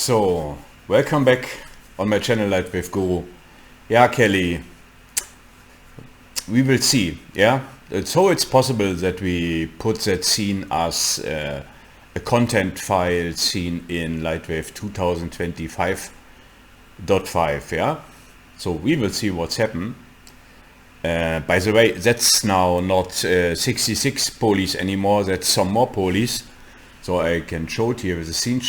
So, welcome back on my channel Lightwave Guru. Yeah, Kelly, we will see. Yeah, so it's possible that we put that scene as a content file scene in Lightwave 2025.5. Yeah, so we will see what's happened. By the way, that's now not 66 polys anymore, that's some more polys. So I can show it here with the scene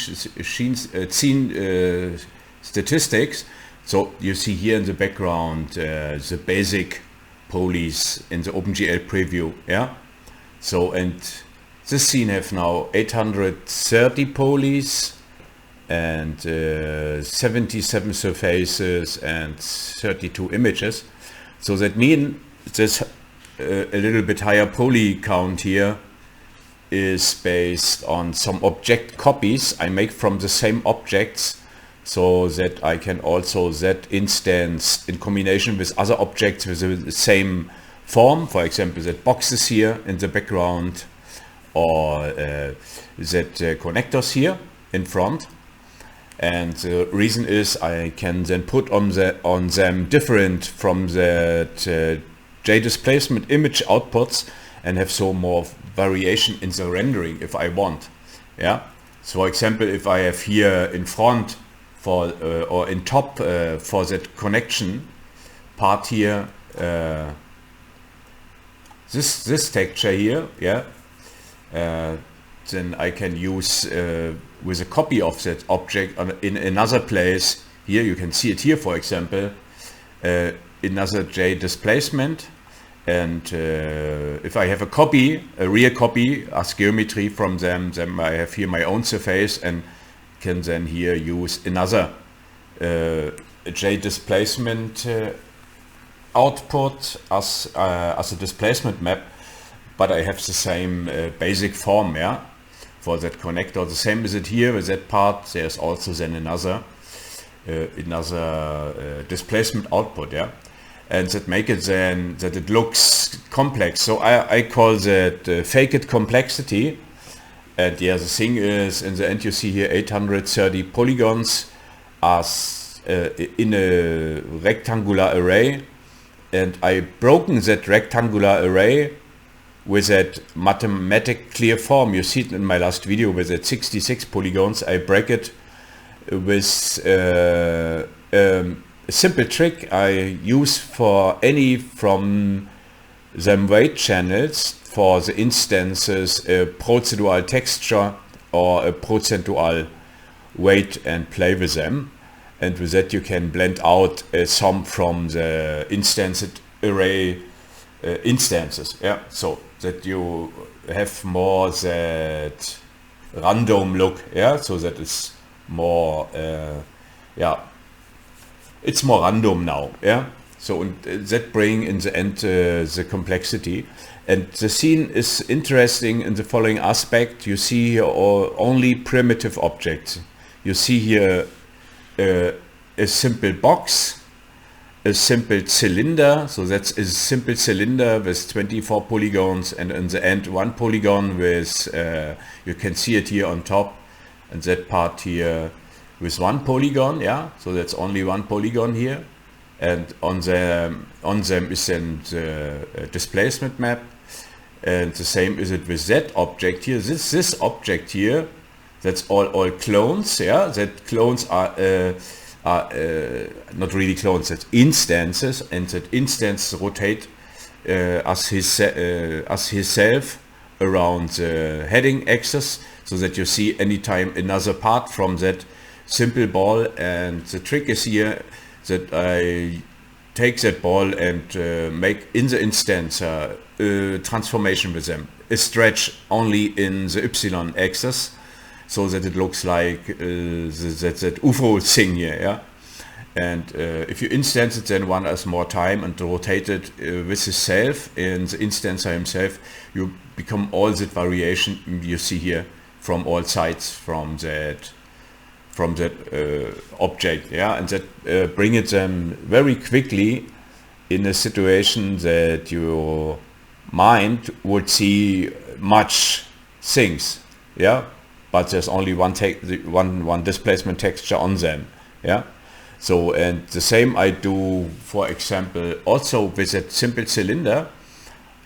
statistics. So you see here in the background the basic polys in the OpenGL preview. Yeah. So, and this scene have now 830 polys and 77 surfaces and 32 images. So that means this a little bit higher poly count here is based on some object copies I make from the same objects, so that I can also that instance in combination with other objects with the same form, for example that boxes here in the background or that connectors here in front. And the reason is I can then put on them different from that JSDisplacement image outputs and have so more variation in the rendering if I want. Yeah. So for example, if I have here in front for or in top for that connection part here, this texture here, yeah, then I can use with a copy of that object in another place. Here you can see it here, for example, another JSDisplacement. And if I have a copy, a real copy as geometry from them, then I have here my own surface and can then here use another JSDisplacement output as a displacement map, but I have the same basic form, yeah, for that connector. The same is it here with that part. There's also then another displacement output, yeah. And that make it then that it looks complex. So I call that fake it complexity. And yeah, the thing is, in the end you see here 830 polygons as in a rectangular array, and I broken that rectangular array with that mathematic clear form. You see it in my last video with that 66 polygons. I break it with a simple trick I use for any from them weight channels for the instances, a procedural texture or a procedural weight, and play with them. And with that you can blend out a sum from the instanced array instances. Yeah, so that you have more that random look. Yeah, so that is more yeah, it's more random now, yeah. So and that bring in the end the complexity, and the scene is interesting in the following aspect. You see here only primitive objects. You see here a simple box, a simple cylinder. So that's a simple cylinder with 24 polygons, and in the end one polygon with you can see it here on top, and that part here with one polygon, yeah, so that's only one polygon here, and on them is then the displacement map, and the same is it with that object here. This object here, that's all clones, yeah. That clones are not really clones, that's instances, and that instance rotate as himself around the heading axis, so that you see anytime another part from that simple ball. And the trick is here that I take that ball and make in the instance a transformation with them, a stretch only in the y axis, so that it looks like that UFO thing here, yeah. And if you instance it then one has more time and rotate it with itself in the instancer himself, you become all that variation you see here from all sides from that object, yeah, and that bring it them very quickly in a situation that your mind would see much things, yeah, but there's only one displacement texture on them. Yeah. So, and the same I do, for example, also with that simple cylinder.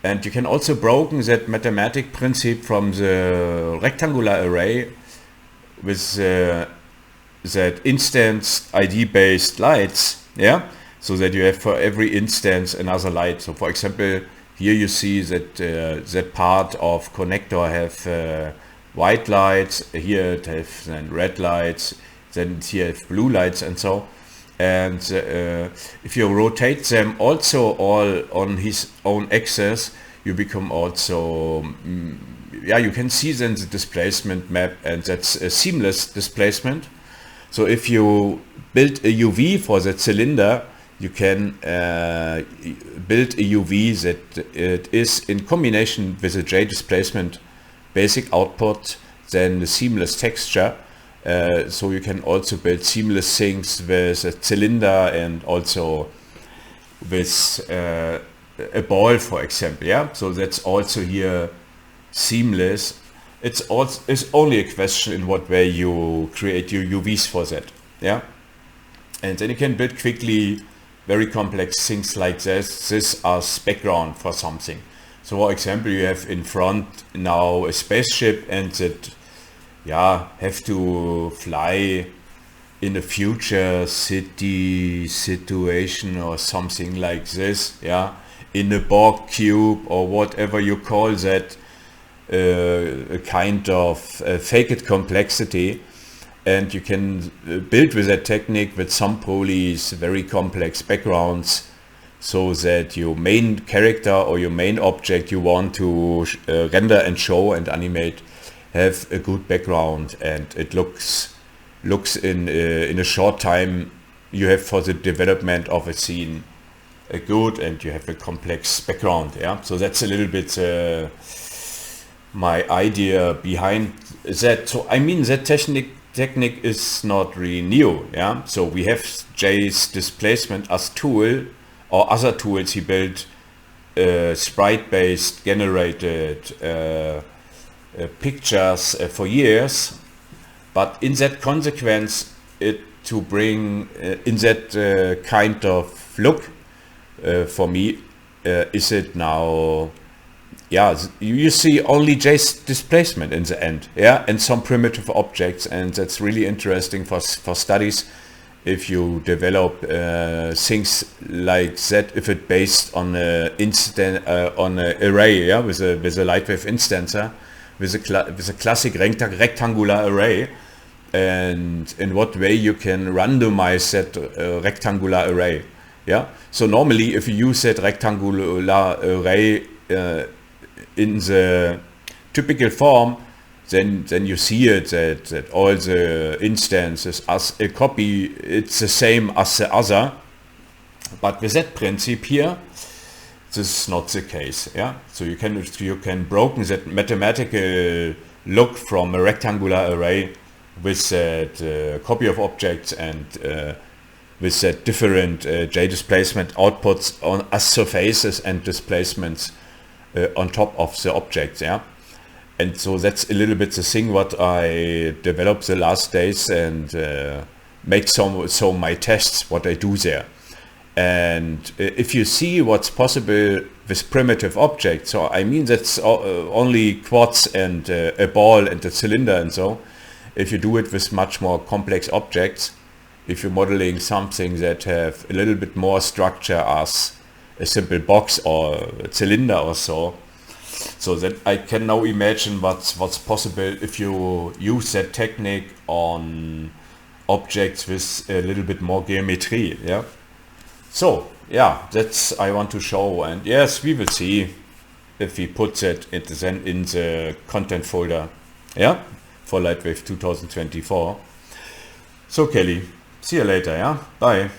And you can also broken that mathematic principle from the rectangular array with that instance ID based lights. Yeah. So that you have for every instance another light. So for example, here you see that that part of connector have white lights, here it have then red lights, then here have blue lights and so. And if you rotate them also all on his own axis, you become also, yeah, you can see then the displacement map, and that's a seamless displacement. So if you build a UV for that cylinder, you can build a UV that it is in combination with a JDisplacement basic output, then the seamless texture. So you can also build seamless things with a cylinder and also with a ball, for example. Yeah, so that's also here seamless. It's only a question in what way you create your UVs for that. Yeah, and then you can build quickly very complex things like this as background for something. So for example, you have in front now a spaceship, and that, yeah, have to fly in a future city situation or something like this, yeah, in a Borg cube or whatever you call that, a kind of fake it complexity. And you can build with that technique with some polys very complex backgrounds, so that your main character or your main object you want to render and show and animate have a good background, and it looks in a short time you have for the development of a scene a good, and you have a complex background. Yeah, so that's a little bit my idea behind that. So I mean, that technique is not really new. Yeah, so we have JSDisplacement as tool, or other tools he built, sprite based generated pictures for years, but in that consequence it to bring in that kind of look for me is it now, yeah, you see only JSDisplacement in the end, yeah, and some primitive objects, and that's really interesting for studies if you develop things like that, if it based on a instant on an array, yeah, with a Lightwave instancer, with a classic rectangular array, and in what way you can randomize that rectangular array. Yeah, so normally if you use that rectangular array in the typical form, then you see it that all the instances as a copy, it's the same as the other. But with that principle here, this is not the case. Yeah, so you can broken that mathematical look from a rectangular array with that copy of objects, and with that different JDisplacement outputs on as surfaces and displacements on top of the objects. Yeah, and so that's a little bit the thing what I developed the last days, and make some my tests what I do there. And if you see what's possible with primitive objects, so I mean that's only quartz and a ball and a cylinder and so. If you do it with much more complex objects, if you're modeling something that have a little bit more structure as a simple box or a cylinder or so that I can now imagine what's possible if you use that technique on objects with a little bit more geometry. Yeah. So yeah, that's I want to show, and yes, we will see if we put that in the content folder, yeah, for Lightwave 2024. So Kelly, see you later, yeah, bye.